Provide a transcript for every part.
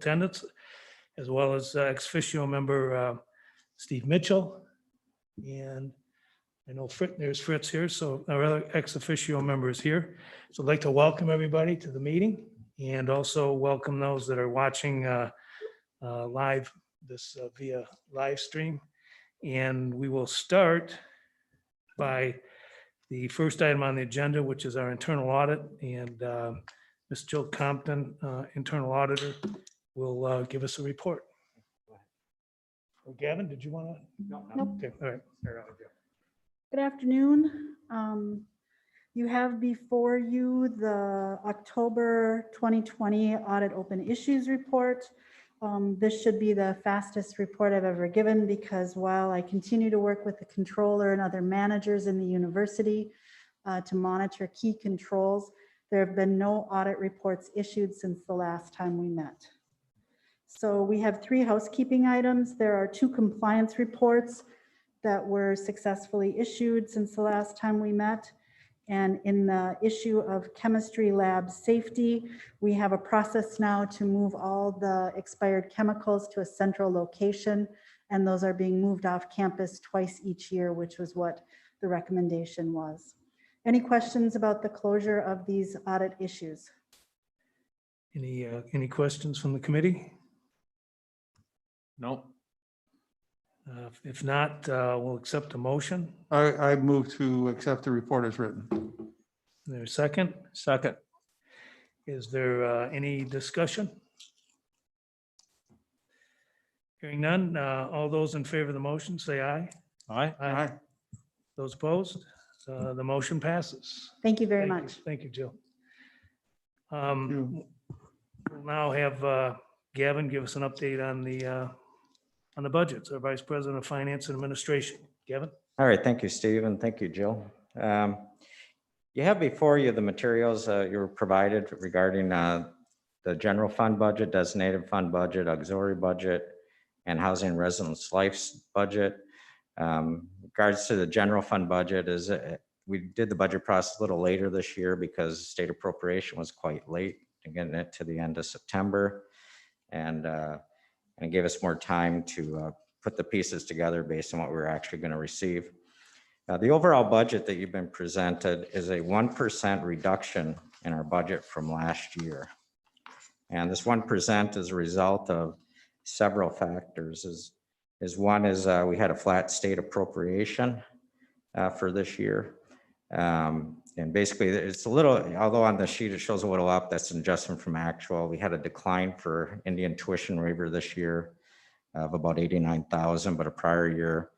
attendance, as well as ex officio member Steve Mitchell. And I know there's Fritz here, so our other ex officio member is here. So I'd like to welcome everybody to the meeting and also welcome those that are watching live via live stream. And we will start by the first item on the agenda, which is our internal audit. And Ms. Jill Compton, internal auditor, will give us a report. Oh, Gavin, did you want to? Nope. Okay, all right. Good afternoon. You have before you the October 2020 audit open issues report. This should be the fastest report I've ever given because while I continue to work with the controller and other managers in the university to monitor key controls, there have been no audit reports issued since the last time we met. So we have 3 housekeeping items. There are 2 compliance reports that were successfully issued since the last time we met. And in the issue of chemistry lab safety, we have a process now to move all the expired chemicals to a central location, and those are being moved off campus twice each year, which was what the recommendation was. Any questions about the closure of these audit issues? Any questions from the committee? No. If not, we'll accept a motion. I move to accept the report as written. Is there a second? Second. Is there any discussion? Hearing none, all those in favor of the motion, say aye. Aye. Aye. Those opposed? The motion passes. Thank you very Thank you. much. Thank you, Jill. you. We'll now have Gavin give us an update on the budgets, our Vice President of Finance and Administration. Gavin? All right, thank you, Steve, and thank you, Jill. You have before you the materials you were provided regarding the general fund budget, designated fund budget, auxiliary budget, and housing and residence life budget. Regards to the general fund budget, we did the budget process a little later this year because state appropriation was quite late and getting it to the end of September. And it gave us more time to put the pieces together based on what we were actually going to receive. The overall budget that you've been presented is a 1% reduction in our budget from last year. And this 1% is a result of several factors. One is we had a flat state appropriation for this year. And basically it's a little, although on the sheet it shows a little up, that's an adjustment from actual. We had a decline for Indian tuition waiver this year of about 89,000, but a prior year,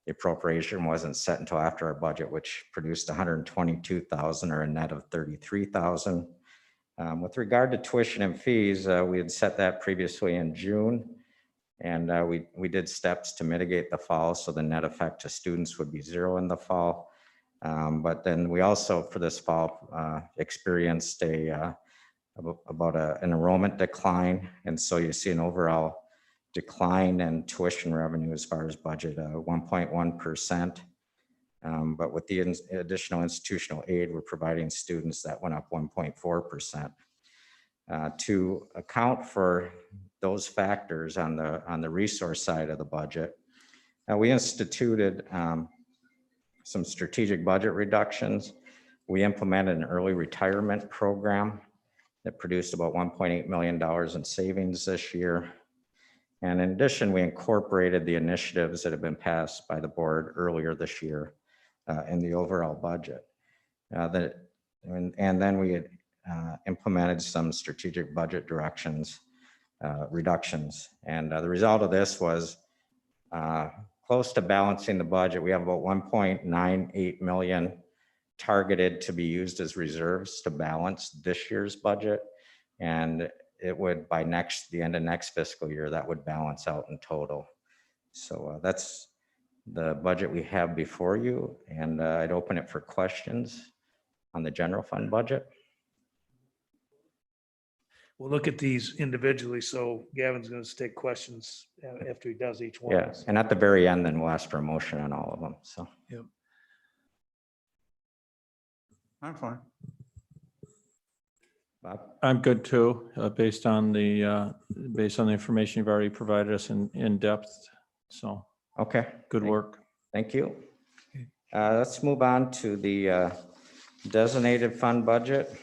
the appropriation wasn't set until after our budget, which produced 122,000 or a net of 33,000. With regard to tuition and fees, we had set that previously in June, and we did steps to mitigate the fall, so the net effect to students would be 0 in the fall. But then we also, for this fall, experienced an enrollment decline. And so you see an overall decline in tuition revenue as far as budget, 1.1%. But with the additional institutional aid we're providing students, that went up 1.4%. To account for those factors on the resource side of the budget, we instituted some strategic budget reductions. We implemented an early retirement program that produced about $1.8 million in savings this year. And in addition, we incorporated the initiatives that have been passed by the board earlier this year in the overall budget. And then we had implemented some strategic budget reductions. And the result of this was close to balancing the budget. We have about 1.98 million targeted to be used as reserves to balance this year's budget. And it would, by the end of next fiscal year, that would balance out in total. So that's the budget we have before you. And I'd open it for questions on the general fund budget. We'll look at these individually. So Gavin's going to take questions after he does each one. Yes, and at the very end, then we'll ask for a motion on all of them. So. Yep. I'm fine. Bob? I'm good too, based on the information you've already provided us in depth. So Okay, good work. thank you. Let's move on to the designated fund budget.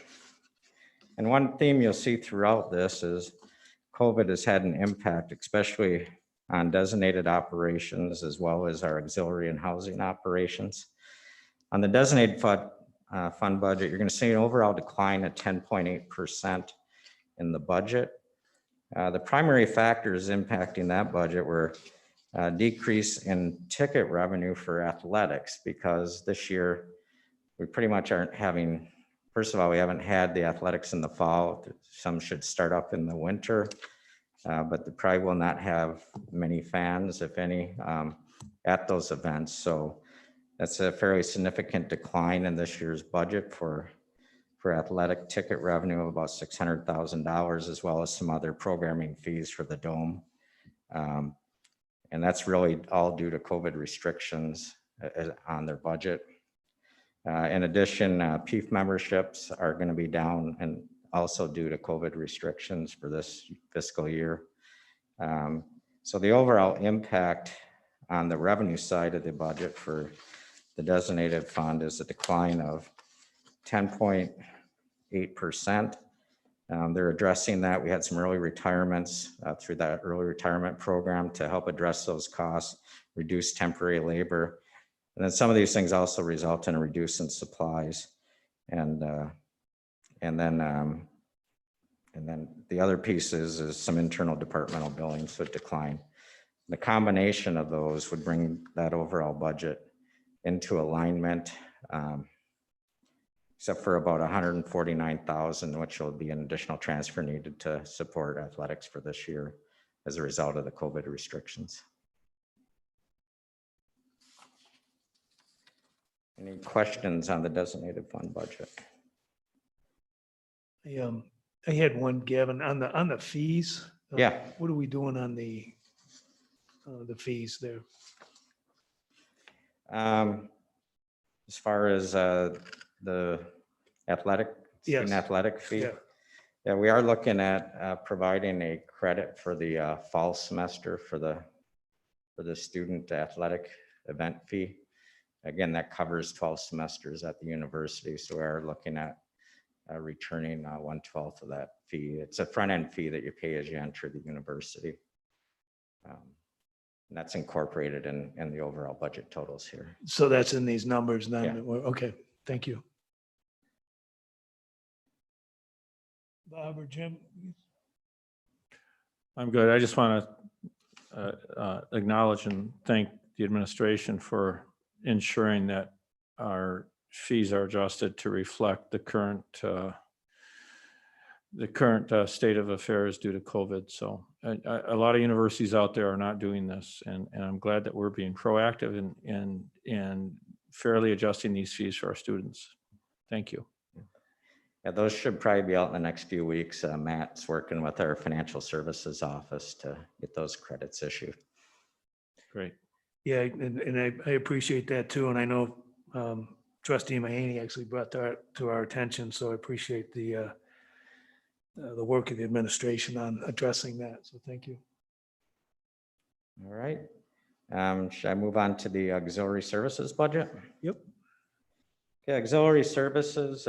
And one theme you'll see throughout this is COVID has had an impact, especially on designated operations as well as our auxiliary and housing operations. On the designated fund budget, you're going to see an overall decline of 10.8% in the budget. The primary factors impacting that budget were a decrease in ticket revenue for athletics, because this year we pretty much aren't having, first of all, we haven't had the athletics in the fall. Some should start up in the winter, but they probably will not have many fans, if any, at those events. So that's a fairly significant decline in this year's budget for athletic ticket revenue of about $600,000, as well as some other programming fees for the Dome. And that's really all due to COVID restrictions on their budget. In addition, PEEF memberships are going to be down, and also due to COVID restrictions for this fiscal year. So the overall impact on the revenue side of the budget for the designated fund is a decline of 10.8%. They're addressing that. We had some early retirements through that early retirement program to help address those costs, reduce temporary labor. And then some of these things also result in a reduce in supplies. And then the other piece is some internal departmental billings would decline. The combination of those would bring that overall budget into alignment, except for about $149,000, which will be an additional transfer needed to support athletics for this year as a result of the COVID restrictions. Any questions on the designated fund budget? I had one, Gavin, on the fees. Yeah. What are we doing on the fees there? As far as the athletic, student Yes. athletic fee, Yeah. yeah, we are looking at providing a credit for the fall semester for the student athletic event fee. Again, that covers 12 semesters at the university, so we are looking at returning 1/12 of that fee. It's a front-end fee that you pay as you enter the university. And that's incorporated in the overall budget totals here. So that's in these numbers then? Yeah. Okay, thank you. Bob or Jim? I'm good. I just want to acknowledge and thank the administration for ensuring that our fees are adjusted to reflect the current state of affairs due to COVID. So a lot of universities out there are not doing this, and I'm glad that we're being proactive in fairly adjusting these fees for our students. Thank you. Yeah, those should probably be out in the next few weeks. Matt's working with our financial services office to get those credits issued. Great. Yeah, and I appreciate that too. And I know Trustee Mahaney actually brought that to our attention. So I appreciate the work of the administration on addressing that. So thank you. All right. Should I move on to the auxiliary services budget? Yep. Okay, auxiliary services,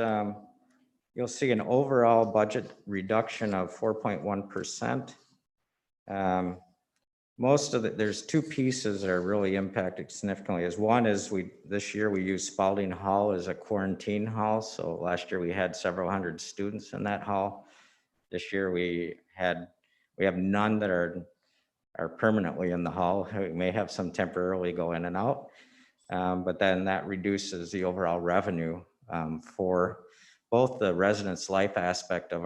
you'll see an overall budget reduction of 4.1%. Most of there's two pieces that are really impacted significantly. One is this year we used Spalding Hall as a quarantine hall. So last year we had several hundred students in that hall. This year we have none that are permanently in the hall. We may have some temporarily go in and out, but then that reduces the overall revenue for both the residence life aspect of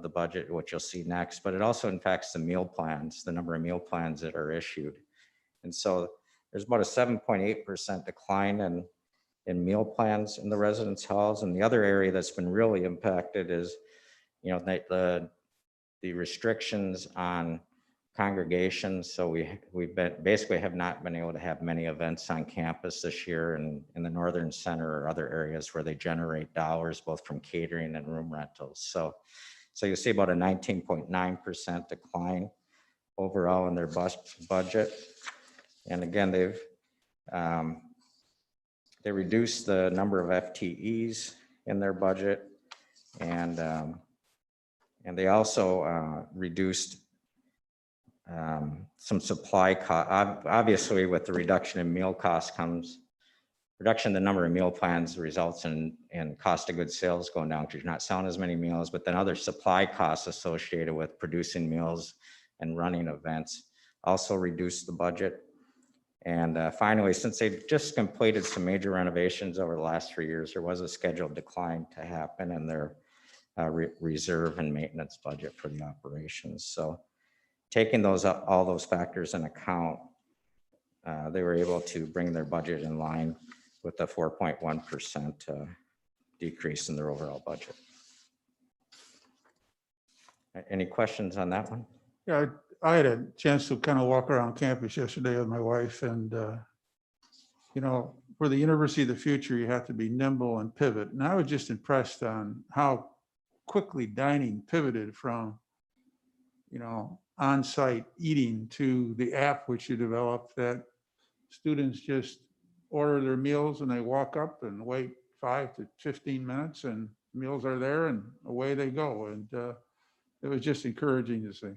the budget, which you'll see next, but it also impacts the meal plans, the number of meal plans that are issued. And so there's about a 7.8% decline in meal plans in the residence halls. And the other area that's been really impacted is, the restrictions on congregations. So we've been, basically have not been able to have many events on campus this year and in the Northern Center or other areas where they generate dollars, both from catering and room rentals. So you see about a 19.9% decline overall in their budget. And again, they reduced the number of FTEs in their budget, and they also reduced some supply cost. Obviously, with the reduction in meal costs comes reduction in the number of meal plans results in cost of goods sales going down because you're not selling as many meals, but then other supply costs associated with producing meals and running events also reduced the budget. And finally, since they've just completed some major renovations over the last 3 years, there was a scheduled decline to happen in their reserve and maintenance budget for the operations. So taking all those factors in account, they were able to bring their budget in line with a 4.1% decrease in their overall budget. Any questions on that one? Yeah, I had a chance to kind of walk around campus yesterday with my wife, and you know, for the University of the Future, you have to be nimble and pivot. And I was just impressed on how quickly dining pivoted from, you know, on-site eating to the app which you developed, that students just order their meals and they walk up and wait 5 to 15 minutes and meals are there and away they go. And it was just encouraging to see.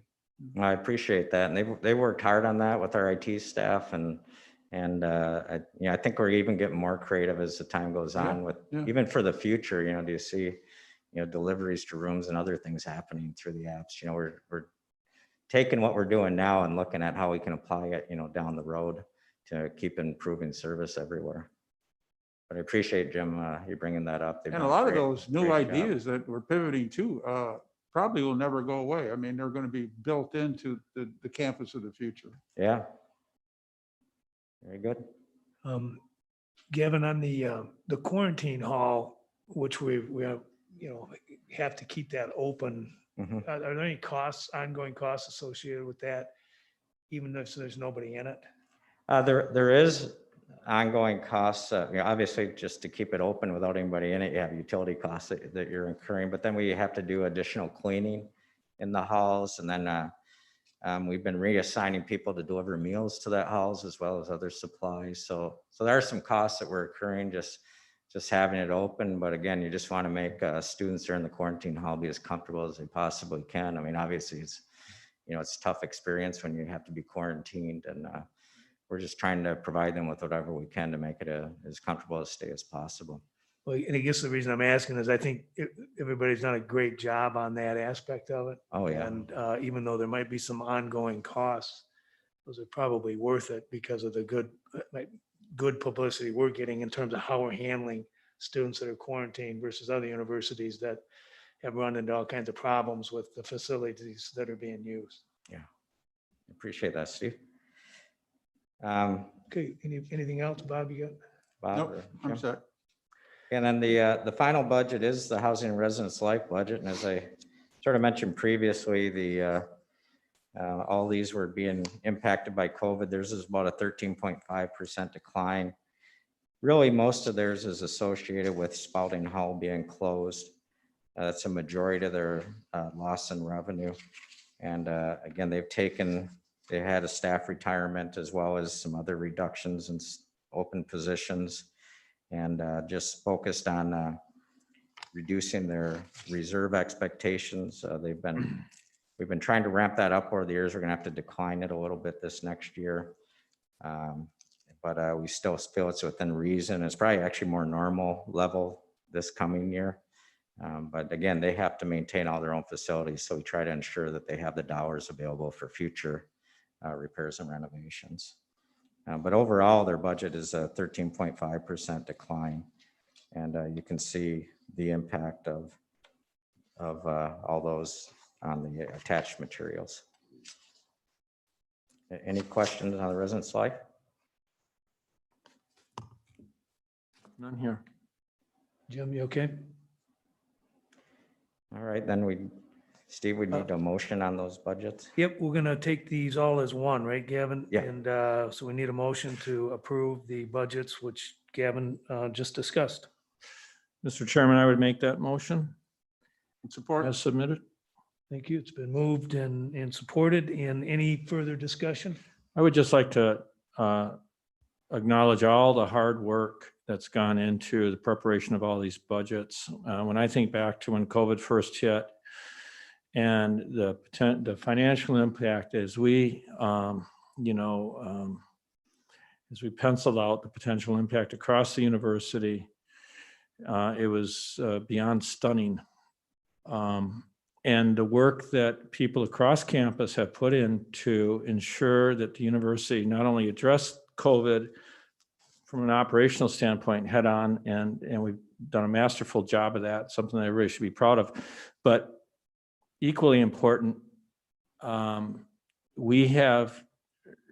I appreciate that. And they worked hard on that with our IT staff, and I think we're even getting more creative as the time goes on with even for the future. You know, do you see, deliveries to rooms and other things happening through the apps? You know, we're taking what we're doing now and looking at how we can apply it, down the road to keep improving service everywhere. But I appreciate, Jim, you bringing that up. And a lot of those new ideas that we're pivoting to probably will never go away. I mean, they're going to be built into the campus of the future. Yeah. Very good. Gavin, on the quarantine hall, which we have to keep that open. Mhm. Are there any ongoing costs associated with that, even if there's nobody in it? There is ongoing costs, obviously just to keep it open without anybody in it, you have utility costs that you're incurring, but then we have to do additional cleaning in the halls. And then we've been reassigning people to deliver meals to that halls as well as other supplies. So there are some costs that we're incurring just having it open. But again, you just want to make students during the quarantine hall be as comfortable as they possibly can. I mean, obviously it's a tough experience when you have to be quarantined, and we're just trying to provide them with whatever we can to make it as comfortable a stay as possible. Well, and I guess the reason I'm asking is I think everybody's done a great job on that aspect of it. Oh, yeah. And even though there might be some ongoing costs, those are probably worth it because of the good publicity we're getting in terms of how we're handling students that are quarantined versus other universities that have run into all kinds of problems with the facilities that are being used. Yeah, appreciate that, Steve. Okay, anything else, Bob, you got? Bob, Nope, or I'm Jim? set. And then the final budget is the Housing and Residence Life budget. And as I sort of mentioned previously, all these were being impacted by COVID. Theirs is about a 13.5% decline. Really, most of theirs is associated with Spalding Hall being closed. That's a majority of their loss in revenue. And again, they had a staff retirement as well as some other reductions in open positions, and just focused on reducing their reserve expectations. We've been trying to ramp that up over the years. We're gonna have to decline it a little bit this next year. But we still feel it's within reason. It's probably actually more normal level this coming year. But again, they have to maintain all their own facilities. So we try to ensure that they have the dollars available for future repairs and renovations. But overall, their budget is a 13.5% decline. And you can see the impact of all those on the attached materials. Any questions on the residence life? None here. Jim, you okay? All right, then we Steve, we need a motion on those budgets. Yep, we're gonna take these all as one, right, Gavin? Yeah. And so we need a motion to approve the budgets, which Gavin just discussed. Mr. Chairman, I would make that motion Support. as submitted. Thank you. It's been moved and supported. And any further discussion? I would just like to acknowledge all the hard work that's gone into the preparation of all these budgets. When I think back to when COVID first hit and the financial impact as we, as we penciled out the potential impact across the university, it was beyond stunning. And the work that people across campus have put in to ensure that the university not only addressed COVID from an operational standpoint head on, and we've done a masterful job of that, something that everybody should be proud of. But equally important, we have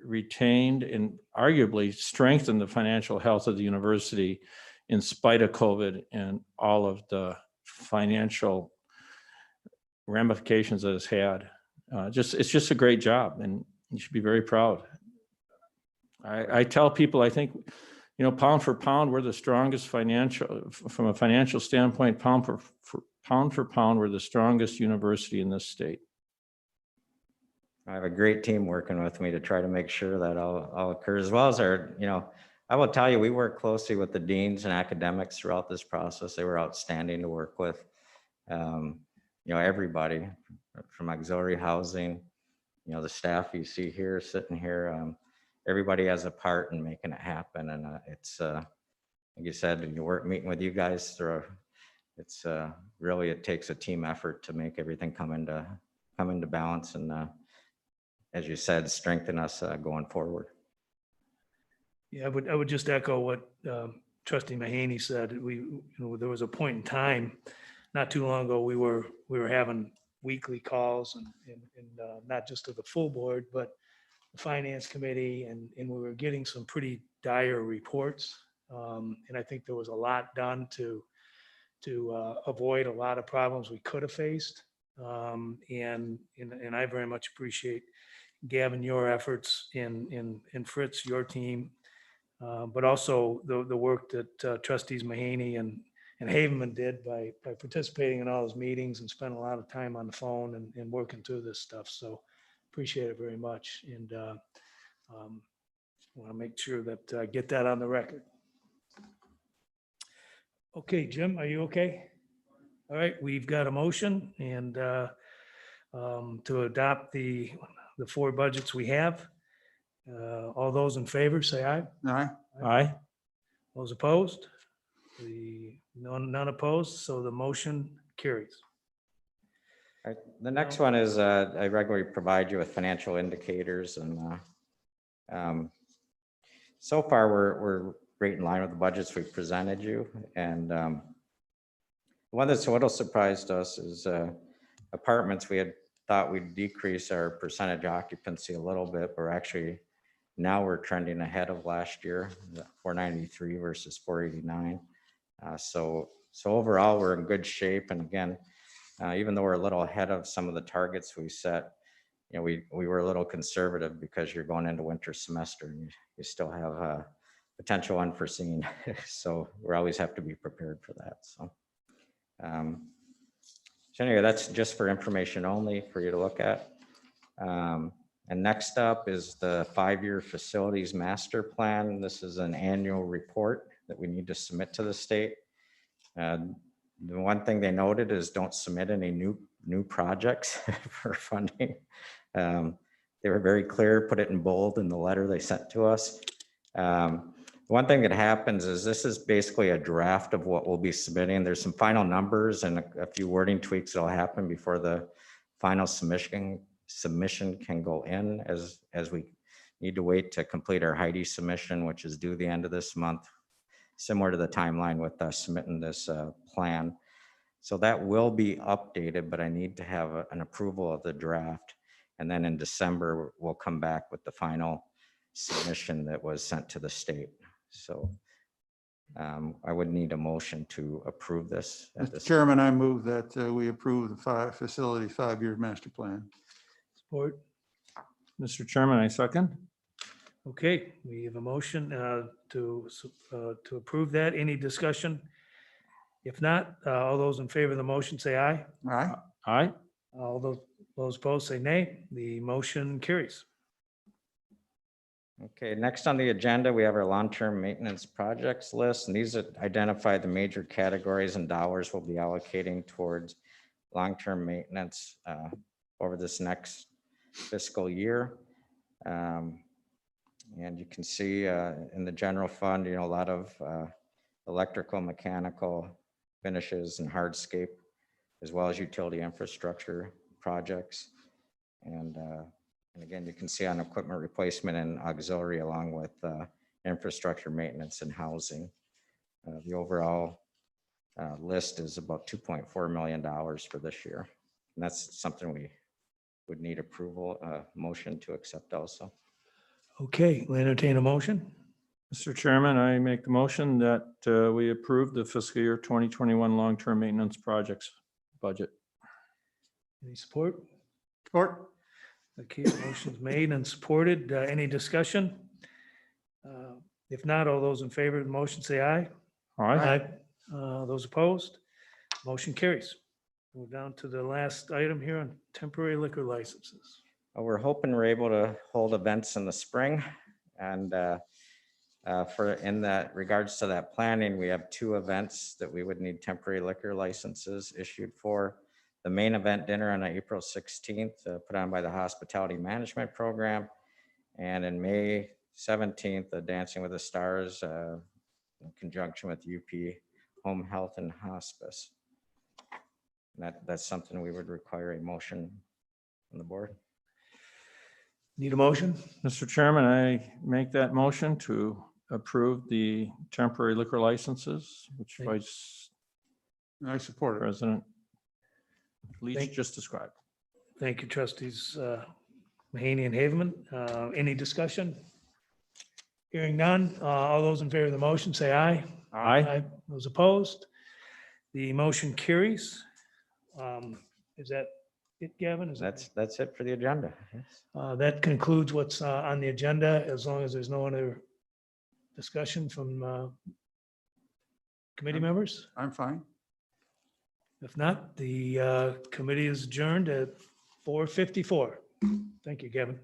retained and arguably strengthened the financial health of the university in spite of COVID and all of the financial ramifications that it's had. It's just a great job, and you should be very proud. I tell people, I think, pound for pound, we're the strongest from a financial standpoint, pound for pound, we're the strongest university in this state. I have a great team working with me to try to make sure that all occurs, as well as our, I will tell you, we work closely with the deans and academics throughout this process. They were outstanding to work with. Everybody from auxiliary housing, the staff you see here, sitting here, everybody has a part in making it happen. And it's, like you said, meeting with you guys, it's really, it takes a team effort to make everything come into balance. And as you said, strengthen us going forward. Yeah, I would just echo what Trustee Mahaney said. There was a point in time not too long ago, we were having weekly calls and not just to the full board, but the finance committee, and we were getting some pretty dire reports. And I think there was a lot done to avoid a lot of problems we could have faced. And I very much appreciate, Gavin, your efforts, and Fritz, your team, but also the work that Trustees Mahaney and Haveman did by participating in all those meetings and spending a lot of time on the phone and working through this stuff. So appreciate it very much. And want to make sure that I get that on the record. Okay, Jim, are you okay? All right, we've got a motion and to adopt the 4 budgets we have. All those in favor, say aye. Aye. Aye. Those opposed? None opposed, so the motion carries. All right, the next one is I regularly provide you with financial indicators, and so far we're right in line with the budgets we presented you. And the one that's a little surprised us is apartments. We had thought we'd decrease our percentage occupancy a little bit, but actually now we're trending ahead of last year, 493 versus 489. So overall, we're in good shape. And again, even though we're a little ahead of some of the targets we set, we were a little conservative because you're going into winter semester and you still have potential unforeseen. So we always have to be prepared for that. So anyway, that's just for information only for you to look at. And next up is the 5-year facilities master plan. This is an annual report that we need to submit to the state. The one thing they noted is don't submit any new projects for funding. They were very clear, put it in bold in the letter they sent to us. One thing that happens is this is basically a draft of what we'll be submitting. There's some final numbers and a few wording tweaks that'll happen before the final submission can go in, as we need to wait to complete our Heidi submission, which is due the end of this month, similar to the timeline with us submitting this plan. So that will be updated, but I need to have an approval of the draft. And then in December, we'll come back with the final submission that was sent to the state. So I would need a motion to approve this. at Mr. this. Chairman, I move that we approve the facility 5-year master plan. Support. Mr. Chairman, I second. Okay, we have a motion to approve that. Any discussion? If not, all those in favor of the motion say aye. All right, Aye. All those opposed say nay. The motion carries. Okay, next on the agenda, we have our long-term maintenance projects list, and these identify the major categories and dollars we'll be allocating towards long-term maintenance over this next fiscal year. And you can see in the general fund, a lot of electrical, mechanical finishes and hardscape, as well as utility infrastructure projects. And again, you can see on equipment replacement and auxiliary, along with infrastructure maintenance and housing. The overall list is about $2.4 million for this year. And that's something we would need approval, motion to accept also. Okay, we'll entertain a motion. Mr. Chairman, I make a motion that we approve the fiscal year 2021 long-term maintenance projects budget. Any support? support. Okay, motion's made and supported. Any discussion? If not, all those in favor of the motion say aye. Aye. Those opposed? Motion carries. We're down to the last item here on temporary liquor licenses. We're hoping we're able to hold events in the spring, and in that regards to that planning, we have 2 events that we would need temporary liquor licenses issued for. The main event dinner on April 16th, put on by the Hospitality Management Program, and in May 17th, Dancing with the Stars in conjunction with UP Home Health and Hospice. And that's something we would require a motion from the board. Need a motion? Mr. Chairman, I make that motion to approve the temporary liquor licenses, which Thank- Vice I support it. President Leach Thank- just described. Thank you, trustees Mahaney and Haveman. Any discussion? Hearing none. All those in favor of the motion say aye. Aye. Those opposed? The motion carries. Is that it, Gavin? Is that- That's it for the agenda. Yes. That concludes what's on the agenda, as long as there's no other discussion from committee members. I'm fine. If not, the committee is adjourned at 4:54. Thank you, Gavin.